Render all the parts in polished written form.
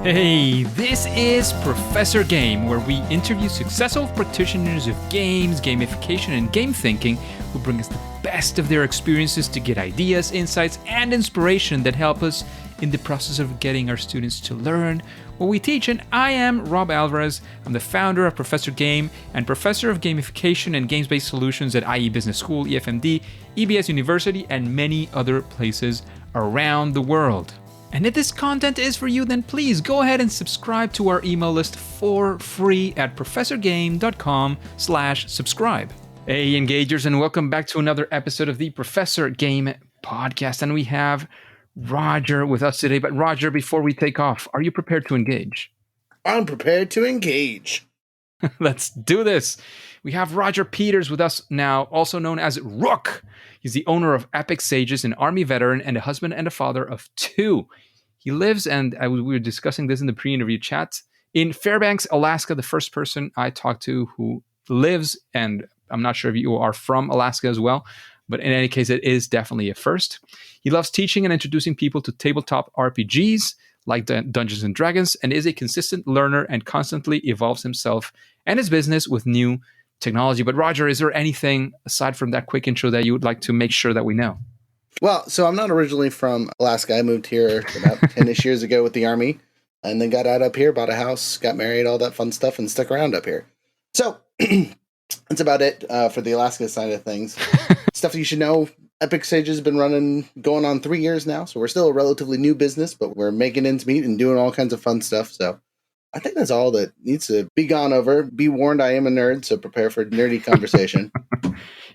Hey, this is Professor Game, where we interview successful practitioners of games, gamification, and game thinking who bring us the best of their experiences to get ideas, insights, and inspiration that help us in the process of getting our students to learn what we teach. And I am Rob Alvarez. I'm the founder of Professor Game and professor of gamification and games-based solutions at IE Business School, EFMD, EBS University, and many other places around the world. And if this content is for you, then please go ahead and subscribe to our email list for free at professorgame.com/subscribe. Hey, engagers, and welcome back to another episode of the Professor Game podcast. And we have Roger with us today. But Roger, before we take off, are you prepared to engage? I'm prepared to engage. Let's do this. We have Roger Peters with us now, also known as Rook. He's the owner of Epic Sages, an Army veteran, and a husband and a father of two. He lives, and we were discussing this in the pre-interview chat, in Fairbanks, Alaska, the first person I talked to who lives, and I'm not sure if you are from Alaska as well, but in any case, it is definitely a first. He loves teaching and introducing people to tabletop RPGs, like Dungeons & Dragons, and is a consistent learner and constantly evolves himself and his business with new technology. But Roger, is there anything aside from that quick intro that you would like to make sure that we know? Well, so I'm not originally from Alaska. I moved here about 10-ish years ago with the Army, and then got out up here, bought a house, got married, all that fun stuff, and stuck around up here. So that's about it for the Alaska side of things. Stuff you should know. Epic Sages has been going on 3 years now, so we're still a relatively new business, but we're making ends meet and doing all kinds of fun stuff. So I think that's all that needs to be gone over. Be warned, I am a nerd, so prepare for nerdy conversation.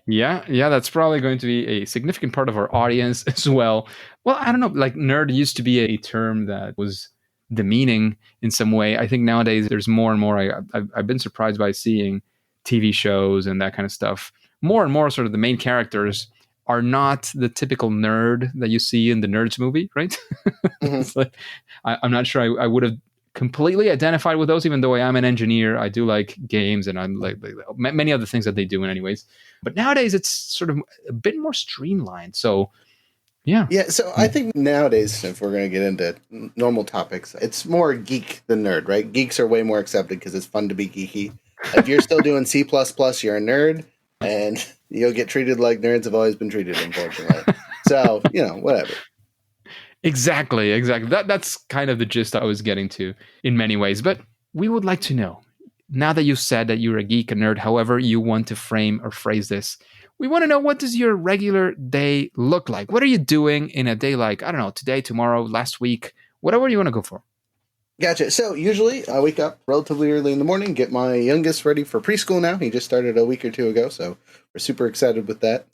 Yeah, that's probably going to be a significant part of our audience as well. Well, I don't know, like nerd used to be a term that was demeaning in some way. I think nowadays there's more and more. I've been surprised by seeing TV shows and that kind of stuff. More and more sort of the main characters are not the typical nerd that you see in the Nerds movie, right? Mm-hmm. It's like, I'm not sure I would have completely identified with those, even though I am an engineer. I do like games and I'm like many other things that they do in anyways. But nowadays it's sort of a bit more streamlined. So yeah. Yeah, so I think nowadays, if we're going to get into normal topics, it's more geek than nerd, right? Geeks are way more accepted because it's fun to be geeky. If you're still doing C++, you're a nerd, and you'll get treated like nerds have always been treated, unfortunately. So, whatever. Exactly. That's kind of the gist I was getting to in many ways. But we would like to know, now that you've said that you're a geek, a nerd, however you want to frame or phrase this, we want to know, what does your regular day look like? What are you doing in a day like, I don't know, today, tomorrow, last week, whatever you want to go for? Gotcha. So usually I wake up relatively early in the morning, get my youngest ready for preschool now. He just started a week or two ago, so we're super excited with that.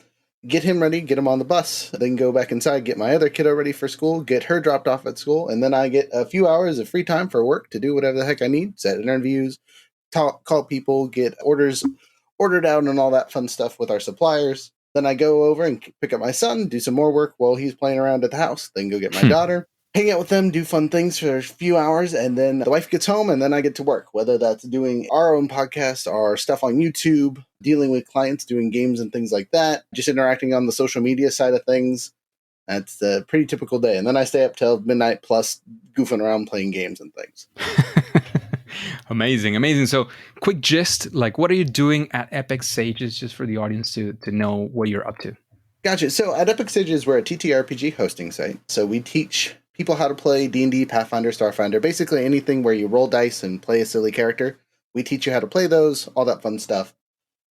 Get him ready, get him on the bus, then go back inside, get my other kiddo ready for school, get her dropped off at school, and then I get a few hours of free time for work to do whatever the heck I need, set interviews, call people, get orders ordered out and all that fun stuff with our suppliers. Then I go over and pick up my son, do some more work while he's playing around at the house, then go get my daughter, hang out with them, do fun things for a few hours, and then the wife gets home, and then I get to work, whether that's doing our own podcast or stuff on YouTube, dealing with clients, doing games and things like that, just interacting on the social media side of things. That's a pretty typical day. And then I stay up till midnight plus goofing around playing games and things. Amazing. So quick gist, like what are you doing at Epic Sages, just for the audience to know what you're up to? Gotcha. So at Epic Sages, we're a TTRPG hosting site. So we teach people how to play D&D, Pathfinder, Starfinder, basically anything where you roll dice and play a silly character. We teach you how to play those, all that fun stuff.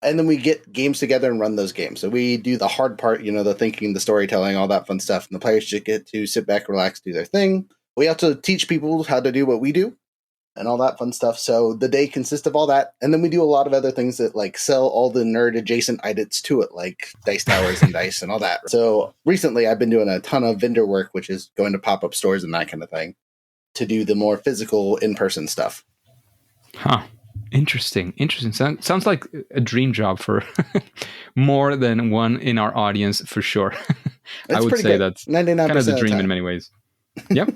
And then we get games together and run those games. So we do the hard part, the thinking, the storytelling, all that fun stuff. And the players just get to sit back, relax, do their thing. We also teach people how to do what we do and all that fun stuff. So the day consists of all that. And then we do a lot of other things that like sell all the nerd adjacent items to it, like dice towers and dice and all that. So recently I've been doing a ton of vendor work, which is going to pop-up stores and that kind of thing, to do the more physical in-person stuff. Huh. Interesting. Sounds like a dream job for more than one in our audience, for sure. I would say good. That's 99% kind of the dream of in many ways. Yep.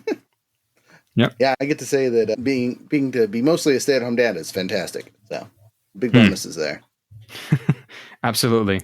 Yep. Yeah, I get to say that being to be mostly a stay-at-home dad is fantastic. So big bonuses there. Absolutely.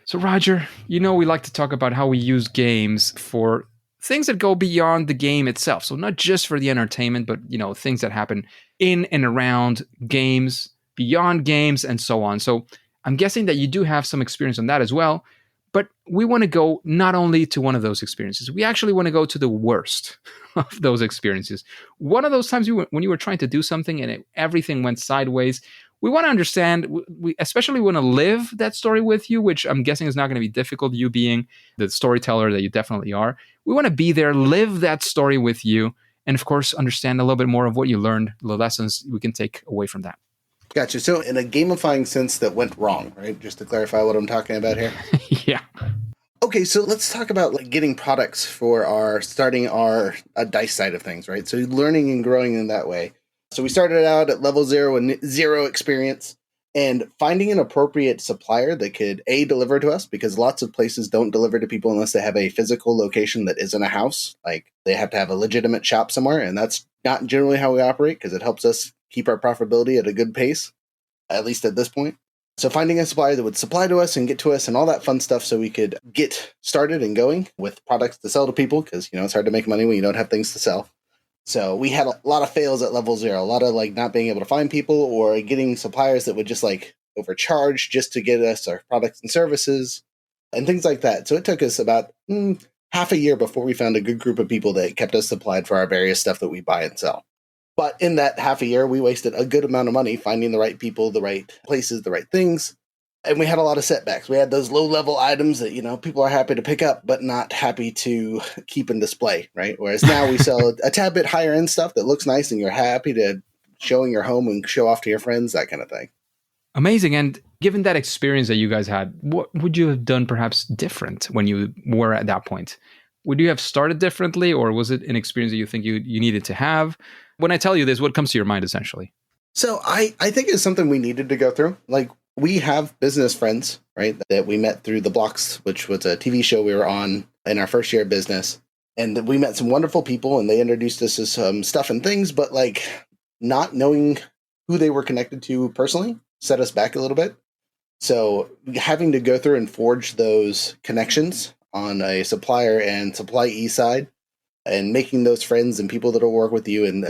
So Roger, we like to talk about how we use games for things that go beyond the game itself. So not just for the entertainment, but things that happen in and around games, beyond games, and so on. So I'm guessing that you do have some experience on that as well. But we want to go not only to one of those experiences, we actually want to go to the worst of those experiences. One of those times when you were trying to do something and everything went sideways. We want to understand, we especially want to live that story with you, which I'm guessing is not going to be difficult, you being the storyteller that you definitely are. We want to be there, live that story with you, and of course, understand a little bit more of what you learned, the lessons we can take away from that. Gotcha. So in a gamifying sense that went wrong, right? Just to clarify what I'm talking about here. Yeah. Okay, so let's talk about like getting products for starting our dice side of things, right? So learning and growing in that way. So we started out at level 0 and 0 experience, and finding an appropriate supplier that could deliver to us, because lots of places don't deliver to people unless they have a physical location that isn't a house. Like they have to have a legitimate shop somewhere, and that's not generally how we operate because it helps us keep our profitability at a good pace, at least at this point. So finding a supplier that would supply to us and get to us and all that fun stuff so we could get started and going with products to sell to people, because it's hard to make money when you don't have things to sell. So we had a lot of fails at level 0, a lot of like not being able to find people or getting suppliers that would just like overcharge just to get us our products and services and things like that. So it took us about half a year before we found a good group of people that kept us supplied for our various stuff that we buy and sell. But in that half a year, we wasted a good amount of money finding the right people, the right places, the right things. And we had a lot of setbacks. We had those low-level items that, people are happy to pick up, but not happy to keep and display, right? Whereas now we sell a tad bit higher-end stuff that looks nice and you're happy to showing your home and show off to your friends, that kind of thing. Amazing. And given that experience that you guys had, what would you have done perhaps different when you were at that point? Would you have started differently, or was it an experience that you think you needed to have? When I tell you this, what comes to your mind essentially? So I think it's something we needed to go through. Like, we have business friends, right, that we met through The Blocks, which was a TV show we were on in our first year of business. And we met some wonderful people and they introduced us to some stuff and things, but like not knowing who they were connected to personally set us back a little bit. So having to go through and forge those connections on a supplier and supplyee side and making those friends and people that will work with you and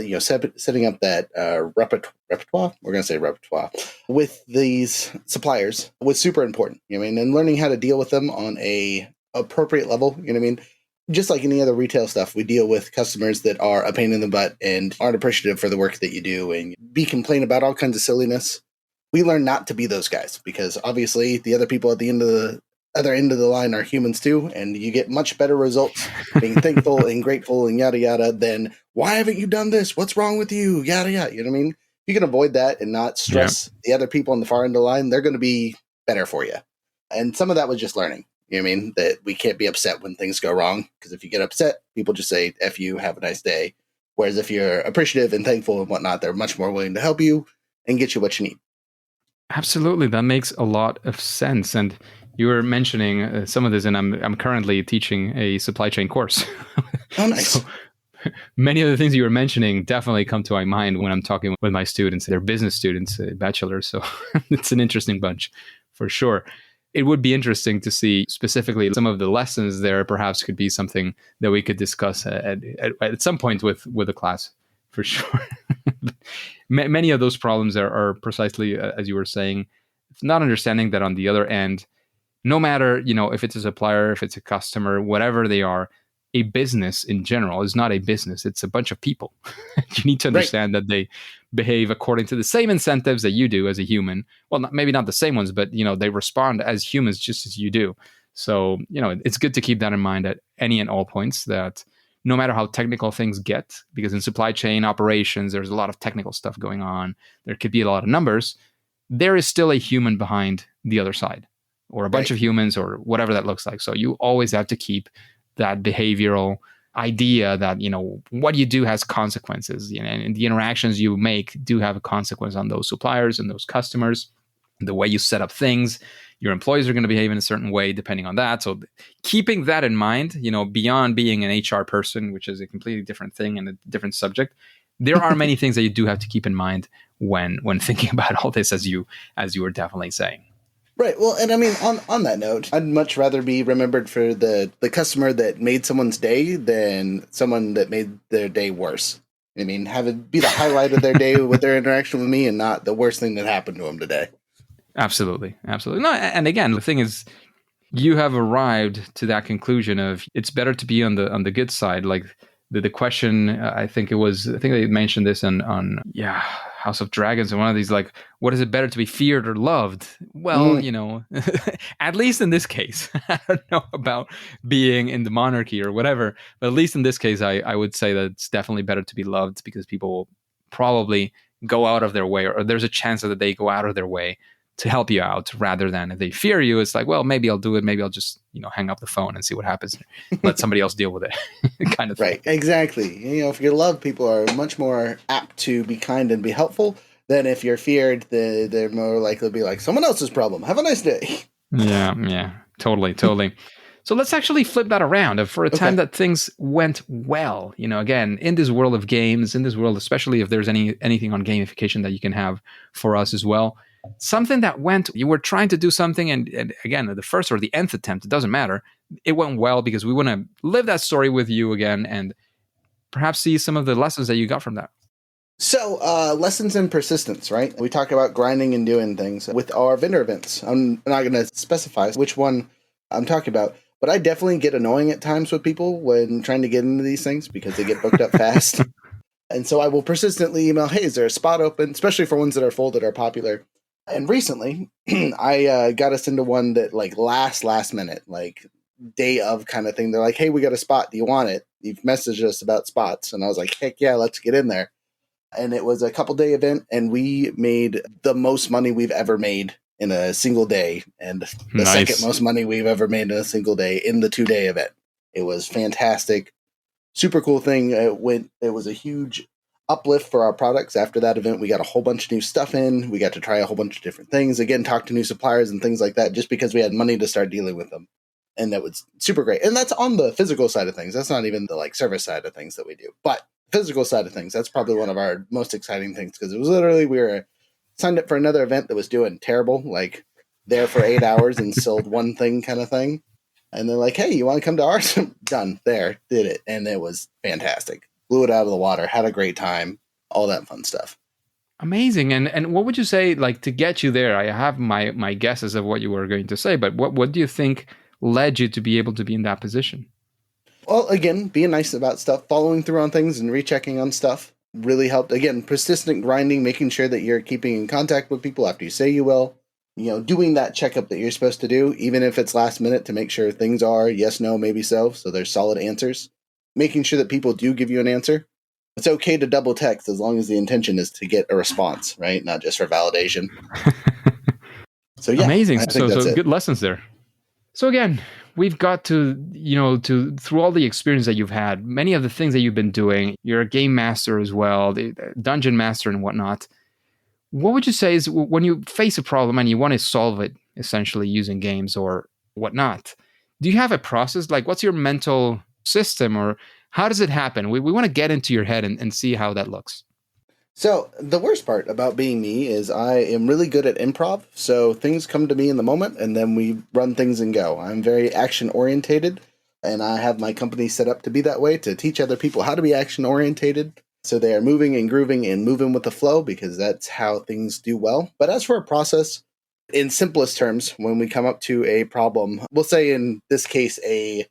setting up that repertoire, we're going to say repertoire, with these suppliers was super important. And learning how to deal with them on a appropriate level. Just like any other retail stuff, we deal with customers that are a pain in the butt and aren't appreciative for the work that you do and complain about all kinds of silliness. We learn not to be those guys, because obviously the other people at the other end of the line are humans too, and you get much better results being thankful and grateful and yada yada than why haven't you done this? What's wrong with you? Yada yada. You know what I mean? You can avoid that and not stress the other people on the far end of the line. They're going to be better for you. And some of that was just learning. You know what I mean? That we can't be upset when things go wrong, because if you get upset, people just say F you, have a nice day. Whereas if you're appreciative and thankful and whatnot, they're much more willing to help you and get you what you need. Absolutely. That makes a lot of sense. And you were mentioning some of this, and I'm currently teaching a supply chain course. Oh, nice. So many of the things you were mentioning definitely come to my mind when I'm talking with my students. They're business students, bachelors. So it's an interesting bunch for sure. It would be interesting to see specifically some of the lessons there. Perhaps could be something that we could discuss at some point with the class for sure. Many of those problems are precisely as you were saying, not understanding that on the other end, no matter, if it's a supplier, if it's a customer, whatever they are, a business in general is not a business. It's a bunch of people. You need to understand that they behave according to the same incentives that you do as a human. Well, maybe not the same ones, but, they respond as humans just as you do. So, it's good to keep that in mind at any and all points, that no matter how technical things get, because in supply chain operations, there's a lot of technical stuff going on. There could be a lot of numbers. There is still a human behind the other side, or a bunch of humans, or whatever that looks like. So you always have to keep that behavioral idea that, what you do has consequences, and the interactions you make do have a consequence on those suppliers and those customers. The way you set up things, your employees are going to behave in a certain way depending on that. So keeping that in mind, beyond being an HR person, which is a completely different thing and a different subject, there are many things that you do have to keep in mind when thinking about all this, as you were definitely saying. Right. Well, and I mean, on that note, I'd much rather be remembered for the customer that made someone's day than someone that made their day worse. I mean, have it be the highlight of their day with their interaction with me and not the worst thing that happened to them today. Absolutely. Absolutely. No, and again, the thing is, you have arrived to that conclusion of it's better to be on the good side. Like the question, I think they mentioned this on House of Dragons, and one of these, like, what is it better to be feared or loved? Well, Mm, at least in this case, I don't know about being in the monarchy or whatever, but at least in this case, I would say that it's definitely better to be loved, because people will probably go out of their way, or there's a chance that they go out of their way to help you out, rather than if they fear you, it's like, well, maybe I'll do it. Maybe I'll just, hang up the phone and see what happens. Let somebody else deal with it, kind of thing. right. Exactly. If you love, people are much more apt to be kind and be helpful than if you're feared. They're more likely to be like someone else's problem. Have a nice day. Yeah, totally, totally. So let's actually flip that around. For a time Okay. that things went well, again, in this world of games, in this world, especially if there's anything on gamification that you can have for us as well, something that went, you were trying to do something, and again, the first or the nth attempt, it doesn't matter. It went well because we want to live that story with you again, and perhaps see some of the lessons that you got from that. So, lessons in persistence, right? We talk about grinding and doing things with our vendor events. I'm not going to specify which one I'm talking about, but I definitely get annoying at times with people when trying to get into these things because they get booked up fast. And so I will persistently email, hey, is there a spot open? Especially for ones that are full that are popular. And recently, I got us into one that like last minute, like day of kind of thing. They're like, hey, we got a spot. Do you want it? You've messaged us about spots. And I was like, heck yeah, let's get in there. And it was a couple day event, and we made the most money we've ever made in a single day, and the second Nice. most money we've ever made in a single day in the 2 day event. It was fantastic, super cool thing. It was a huge uplift for our products. After that event, we got a whole bunch of new stuff in. We got to try a whole bunch of different things. Again, talk to new suppliers and things like that, just because we had money to start dealing with them. And that was super great. And that's on the physical side of things. That's not even the like service side of things that we do. But physical side of things, that's probably one of our most exciting things, because it was literally we were signed up for another event that was doing terrible, like there for 8 hours and sold one thing kind of thing. And they're like, hey, you want to come to ours? Done. There. Did it. And it was fantastic. Blew it out of the water. Had a great time. All that fun stuff. Amazing. And what would you say, like, to get you there? I have my guesses of what you were going to say, but what do you think led you to be able to be in that position? Well, again, being nice about stuff, following through on things and rechecking on stuff really helped. Again, persistent grinding, making sure that you're keeping in contact with people after you say you will. Doing that checkup that you're supposed to do, even if it's last minute, to make sure things are yes, no, maybe so there's solid answers. Making sure that people do give you an answer. It's okay to double text as long as the intention is to get a response, right? Not just for validation. So yeah, Amazing. I think So that's it. good lessons there. So again, we've got to, to through all the experience that you've had, many of the things that you've been doing, you're a game master as well, the dungeon master and whatnot. What would you say is when you face a problem and you want to solve it essentially using games or whatnot, do you have a process? Like, what's your mental system, or how does it happen? We want to get into your head and see how that looks. So the worst part about being me is I am really good at improv. So things come to me in the moment, and then we run things and go. I'm very action orientated, and I have my company set up to be that way, to teach other people how to be action orientated. So they are moving and grooving and moving with the flow, because that's how things do well. But as for a process, in simplest terms, when we come up to a problem, we'll say in this case, a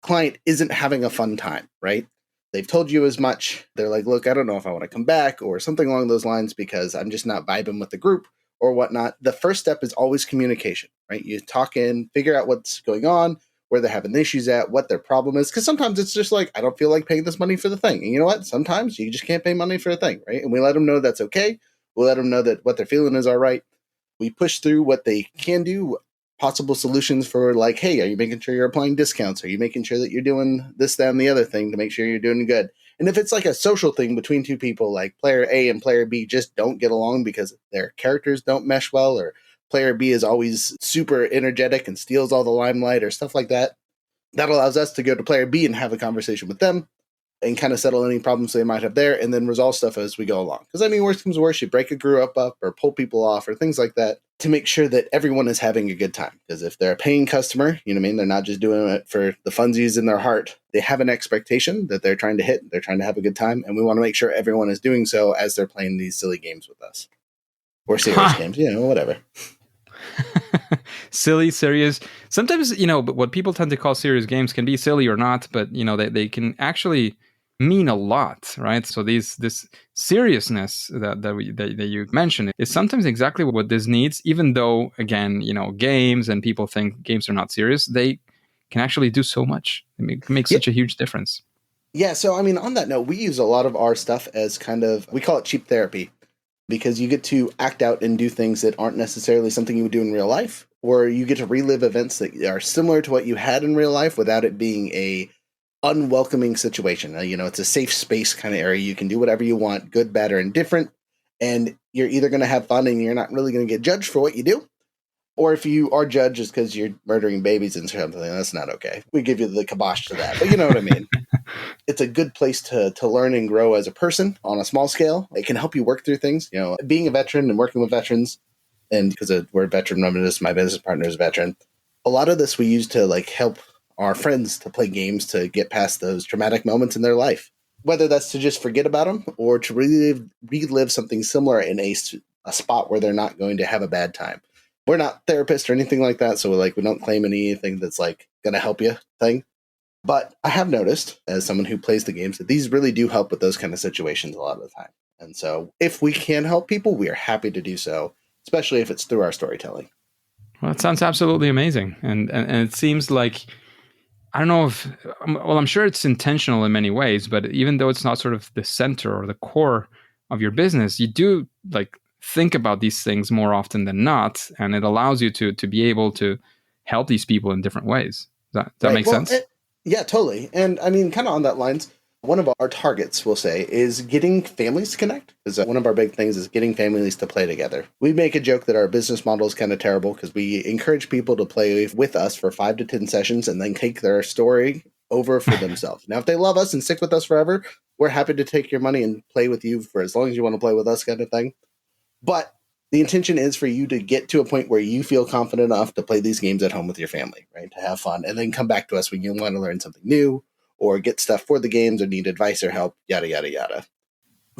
client isn't having a fun time, right? They've told you as much. They're like, look, I don't know if I want to come back or something along those lines because I'm just not vibing with the group or whatnot. The first step is always communication, right? You talk in, figure out what's going on, where they're having issues at, what their problem is. Because sometimes it's just like, I don't feel like paying this money for the thing. And you know what? Sometimes you just can't pay money for a thing, right? And we let them know that's okay. We let them know that what they're feeling is all right. We push through what they can do, possible solutions for like, hey, are you making sure you're applying discounts? Are you making sure that you're doing this, that, and the other thing to make sure you're doing good? And if it's like a social thing between two people, like player A and player B just don't get along because their characters don't mesh well, or player B is always super energetic and steals all the limelight or stuff like that, that allows us to go to player B and have a conversation with them and kind of settle any problems they might have there, and then resolve stuff as we go along. Because, I mean, worst comes to worst, you break a group up or pull people off or things like that to make sure that everyone is having a good time. Because if they're a paying customer, you know what I mean, they're not just doing it for the funsies in their heart. They have an expectation that they're trying to hit. They're trying to have a good time, and we want to make sure everyone is doing so as they're playing these silly games with us. Or serious games, whatever. Silly, serious. Sometimes, but what people tend to call serious games can be silly or not, but, they can actually mean a lot, right? So this seriousness that you mentioned is sometimes exactly what this needs, even though, again, games and people think games are not serious, they can actually do so much. It can make such a huge difference. Yeah, so, I mean, on that note, we use a lot of our stuff as kind of, we call it cheap therapy. Because you get to act out and do things that aren't necessarily something you would do in real life, or you get to relive events that are similar to what you had in real life without it being a unwelcoming situation. It's a safe space kind of area. You can do whatever you want, good, bad, or indifferent, and you're either going to have fun and you're not really going to get judged for what you do, or if you are judged just because you're murdering babies and something, that's not okay. We give you the kibosh to that, but you know what I mean. It's a good place to learn and grow as a person on a small scale. It can help you work through things. Being a veteran and working with veterans, and because we're veteran reminiscent, my business partner is a veteran. A lot of this we use to help our friends to play games to get past those traumatic moments in their life. Whether that's to just forget about them or to relive something similar in a spot where they're not going to have a bad time. We're not therapists or anything like that, so we don't claim anything that's going to help you thing. But I have noticed, as someone who plays the games, that these really do help with those kind of situations a lot of the time. And so if we can help people, we are happy to do so, especially if it's through our storytelling. Well, it sounds absolutely amazing. And it seems like, I don't know if, well, I'm sure it's intentional in many ways, but even though it's not sort of the center or the core of your business, you do think about these things more often than not. And it allows you to be able to help these people in different ways. Does that make sense? Yeah, totally. And I mean, kind of on that lines, one of our targets, we'll say, is getting families to connect. Because one of our big things is getting families to play together. We make a joke that our business model is kind of terrible because we encourage people to play with us for 5 to 10 sessions and then take their story over for themselves. Now, if they love us and stick with us forever, we're happy to take your money and play with you for as long as you want to play with us kind of thing. But the intention is for you to get to a point where you feel confident enough to play these games at home with your family, right? To have fun, and then come back to us when you want to learn something new or get stuff for the games or need advice or help, yada, yada, yada.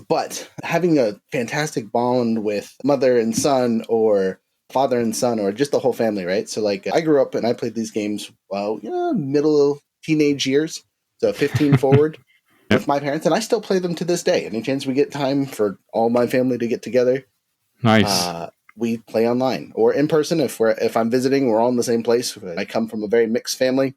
But having a fantastic bond with mother and son or father and son or just the whole family, right? So I grew up and I played these games, middle teenage years, so 15 forward with my parents, and I still play them to this day. Any chance we get time for all my family to get together, nice. We play online or in person. If I'm visiting, we're all in the same place. I come from a very mixed family,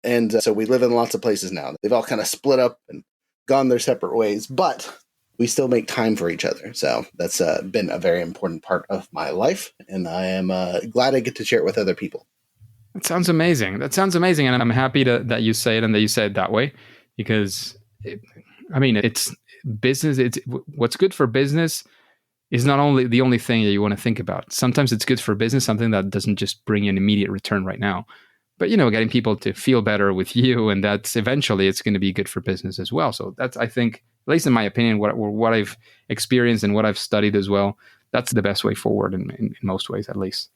and so we live in lots of places now. They've all kind of split up and gone their separate ways, but we still make time for each other. So that's been a very important part of my life, and I am glad I get to share it with other people. That sounds amazing. And I'm happy that you say it and that you say it that way, because it's business. It's what's good for business is not only the only thing that you want to think about. Sometimes it's good for business, something that doesn't just bring you an immediate return right now, but getting people to feel better with you, and that's eventually it's going to be good for business as well. So that's, I think, at least in my opinion, what I've experienced and what I've studied as well, that's the best way forward in most ways, at least.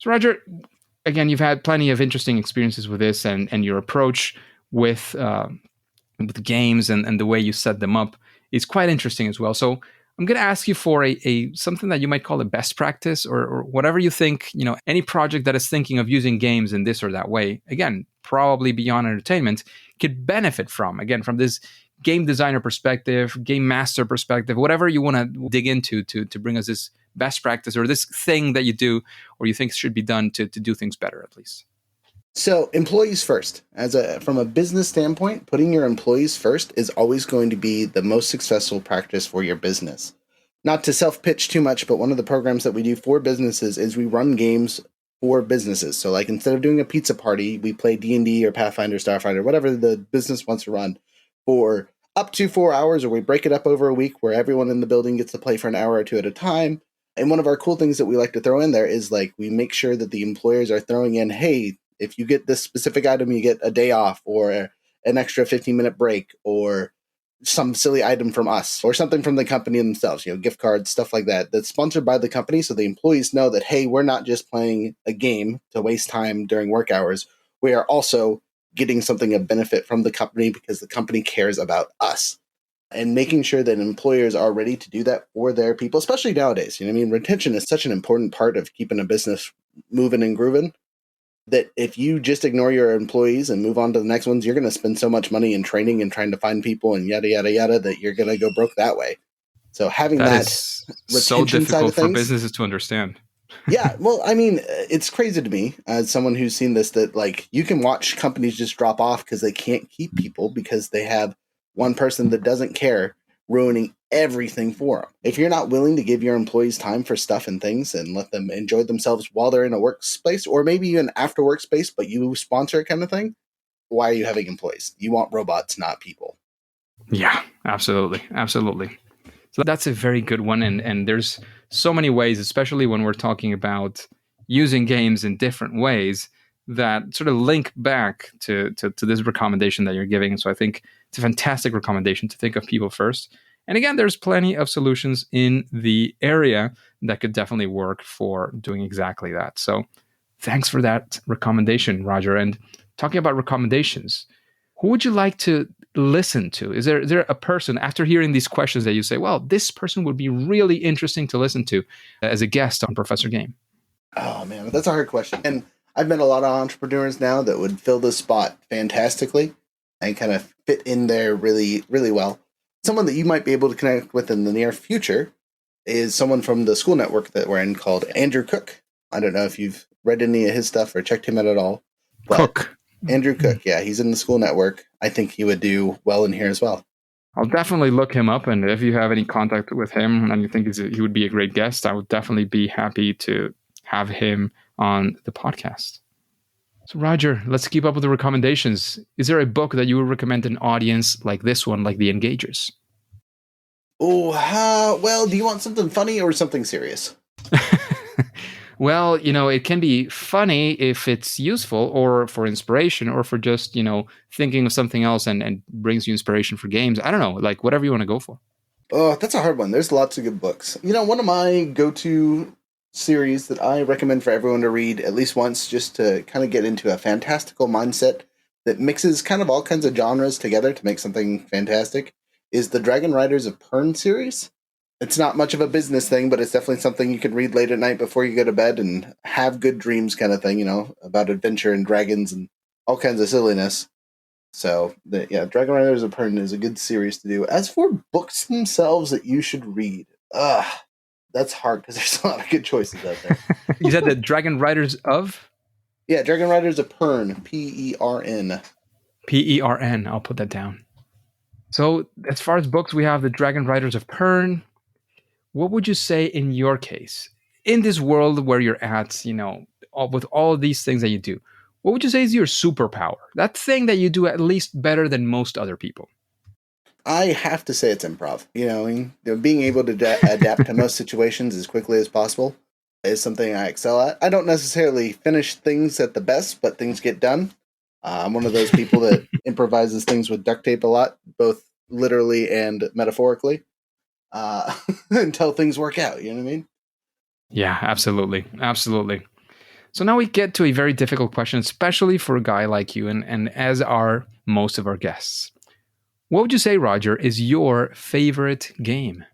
So Roger, again, you've had plenty of interesting experiences with this, and your approach with games and the way you set them up is quite interesting as well. So I'm going to ask you for a something that you might call a best practice, or whatever you think, any project that is thinking of using games in this or that way, again, probably beyond entertainment, could benefit from this game designer perspective, game master perspective, whatever you want to dig into to bring us this best practice or this thing that you do or you think should be done to do things better, at least. So employees first. From a business standpoint, putting your employees first is always going to be the most successful practice for your business. Not to self-pitch too much, but one of the programs that we do for businesses is we run games for businesses. So instead of doing a pizza party, we play D&D or Pathfinder, Starfinder, whatever the business wants to run for up to 4 hours, or we break it up over a week where everyone in the building gets to play for an hour or two at a time. And one of our cool things that we like to throw in there is we make sure that the employers are throwing in, hey, if you get this specific item, you get a day off, or an extra 15-minute break or some silly item from us or something from the company themselves, gift cards, stuff like that, that's sponsored by the company. So the employees know that, hey, we're not just playing a game to waste time during work hours. We are also getting something of benefit from the company because the company cares about us. And making sure that employers are ready to do that for their people, especially nowadays. Retention is such an important part of keeping a business moving and grooving, that if you just ignore your employees and move on to the next ones, you're going to spend so much money in training and trying to find people and yada, yada, yada, that you're going to go broke that way. So having That that is so retention side difficult of for things. businesses to understand. Yeah. Well, it's crazy to me as someone who's seen this, that like you can watch companies just drop off because they can't keep people because they have one person that doesn't care ruining everything for them. If you're not willing to give your employees time for stuff and things and let them enjoy themselves while they're in a workspace or maybe even after workspace, but you sponsor it kind of thing, why are you having employees? You want robots, not people. Yeah, absolutely. Absolutely. So that's a very good one. And there's so many ways, especially when we're talking about using games in different ways, that sort of link back to this recommendation that you're giving. So I think it's a fantastic recommendation to think of people first. And again, there's plenty of solutions in the area that could definitely work for doing exactly that. So thanks for that recommendation, Roger. And talking about recommendations, who would you like to listen to? Is there a person, after hearing these questions, that you say, well, this person would be really interesting to listen to as a guest on Professor Game? Oh man, that's a hard question. And I've met a lot of entrepreneurs now that would fill this spot fantastically and kind of fit in there really, really well. Someone that you might be able to connect with in the near future is someone from the school network that we're in called Andrew Cook. I don't know if you've read any of his stuff or checked him out at all. But Cook. Andrew Cook, yeah, he's in the school network. I think he would do well in here as well. I'll definitely look him up. And if you have any contact with him and you think he would be a great guest, I would definitely be happy to have him on the podcast. So, Roger, let's keep up with the recommendations. Is there a book that you would recommend an audience like this one, like The Engagers? Oh, well, do you want something funny or something serious? Well, it can be funny if it's useful or for inspiration or for just, thinking of something else and brings you inspiration for games. I don't know, like whatever you want to go for. Oh, that's a hard one. There's lots of good books. One of my go-to series that I recommend for everyone to read at least once just to kind of get into a fantastical mindset that mixes kind of all kinds of genres together to make something fantastic is the Dragon Riders of Pern series. It's not much of a business thing, but it's definitely something you can read late at night before you go to bed and have good dreams kind of thing, about adventure and dragons and all kinds of silliness. So, Dragon Riders of Pern is a good series to do. As for books themselves that you should read, that's hard because there's a lot of good choices out there. You said the Dragon Riders of? Yeah, Dragon Riders of Pern, P-E-R-N. P-E-R-N. I'll put that down. So, as far as books, we have the Dragon Riders of Pern. What would you say in your case, in this world where you're at, with all of these things that you do, what would you say is your superpower? That thing that you do at least better than most other people? I have to say it's improv. Being able to adapt to most situations as quickly as possible is something I excel at. I don't necessarily finish things at the best, but things get done. I'm one of those people that improvises things with duct tape a lot, both literally and metaphorically. Until things work out, you know what I mean? Yeah, absolutely. Absolutely. So now we get to a very difficult question, especially for a guy like you and as are most of our guests. What would you say, Roger, is your favorite game?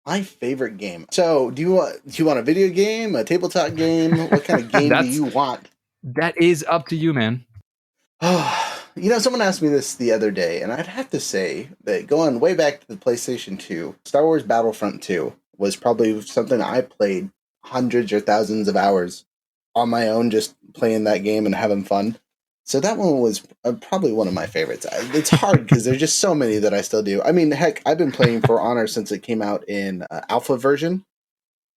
My favorite game. So do you want a video game, a tabletop game? What kind of game do you want? That is up to you, man. Someone asked me this the other day, and I'd have to say that going way back to the PlayStation 2, Star Wars Battlefront 2 was probably something I played hundreds or thousands of hours on my own, just playing that game and having fun. So that one was probably one of my favorites. It's hard because there's just so many that I still do. I mean, heck, I've been playing For Honor since it came out in alpha version.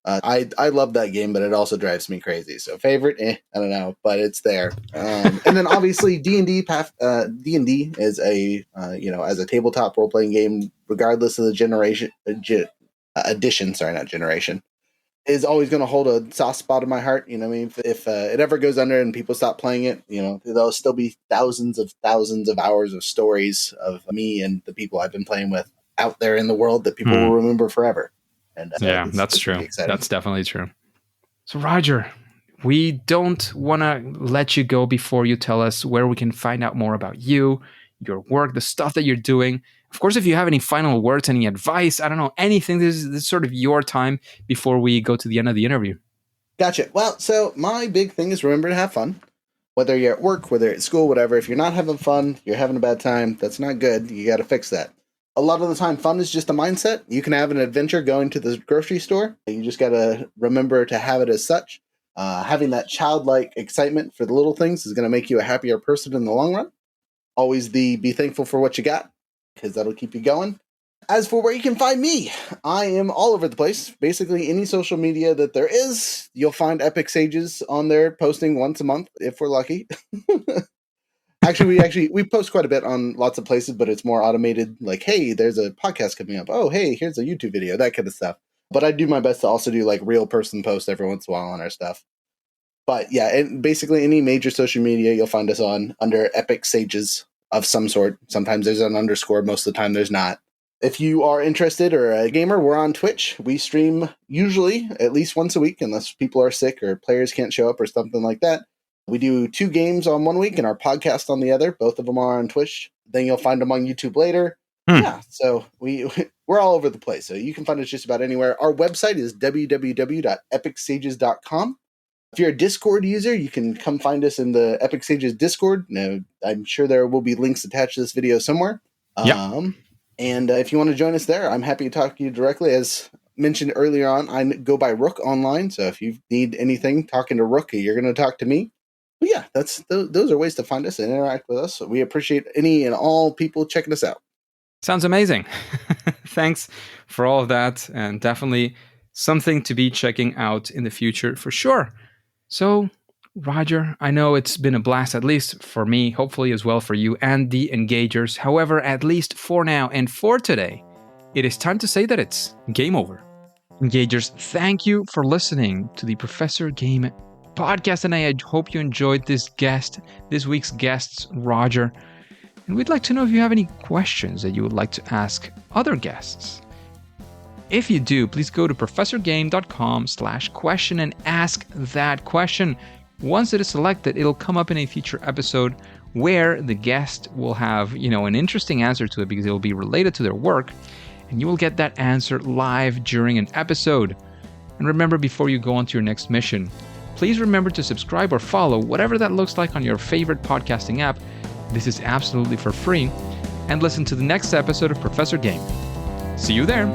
I love that game, but it also drives me crazy. So favorite, I don't know, but it's there. And then obviously D&D. D&D is as a tabletop role playing game, regardless of the edition. Sorry, not generation. is always going to hold a soft spot in my heart. You know what I mean? If it ever goes under and people stop playing it, you know, there'll still be thousands of hours of stories of me and the people I've been playing with out there in the world that people will remember forever. And yeah, that's true. Really exciting. That's definitely true. So, Roger, we don't want to let you go before you tell us where we can find out more about you, your work, the stuff that you're doing. Of course, if you have any final words, any advice, I don't know, anything, this is sort of your time before we go to the end of the interview. Gotcha. Well, so my big thing is remember to have fun. Whether you're at work, whether at school, whatever. If you're not having fun, you're having a bad time, that's not good. You got to fix that. A lot of the time, fun is just a mindset. You can have an adventure going to the grocery store. You just got to remember to have it as such. Having that childlike excitement for the little things is going to make you a happier person in the long run. Always be thankful for what you got, because that'll keep you going. As for where you can find me, I am all over the place. Basically, any social media that there is, you'll find Epic Sages on there posting once a month, if we're lucky. we post quite a bit on lots of places, but it's more automated. Like, hey, there's a podcast coming up. Oh, hey, here's a YouTube video, that kind of stuff. But I do my best to also do like real person posts every once in a while on our stuff. But yeah, and basically any major social media, you'll find us on under Epic Sages of some sort. Sometimes there's an underscore, most of the time there's not. If you are interested or a gamer, we're on Twitch. We stream usually at least once a week, unless people are sick or players can't show up or something like that. We do 2 games on one week and our podcast on the other. Both of them are on Twitch. Then you'll find them on YouTube later. Yeah, so we're all over the place. So you can find us just about anywhere. Our website is www.epicsages.com. If you're a Discord user, you can come find us in the Epic Sages Discord. Now, I'm sure there will be links attached to this video somewhere. Yeah. And if you want to join us there, I'm happy to talk to you directly. As mentioned earlier on, I go by Rook online. So if you need anything talking to Rook, you're going to talk to me. But yeah, those are ways to find us and interact with us. So we appreciate any and all people checking us out. Sounds amazing. Thanks for all of that. And definitely something to be checking out in the future for sure. So, Roger, I know it's been a blast, at least for me, hopefully as well for you and the engagers. However, at least for now and for today, it is time to say that it's game over. Engagers, thank you for listening to the Professor Game podcast, and I hope you enjoyed this week's guests, Roger. And we'd like to know if you have any questions that you would like to ask other guests. If you do, please go to professorgame.com/question and ask that question. Once it is selected, it'll come up in a future episode where the guest will have, an interesting answer to it because it will be related to their work, and you will get that answer live during an episode. And remember, before you go on to your next mission, please remember to subscribe or follow, whatever that looks like on your favorite podcasting app. This is absolutely for free. And listen to the next episode of Professor Game. See you there.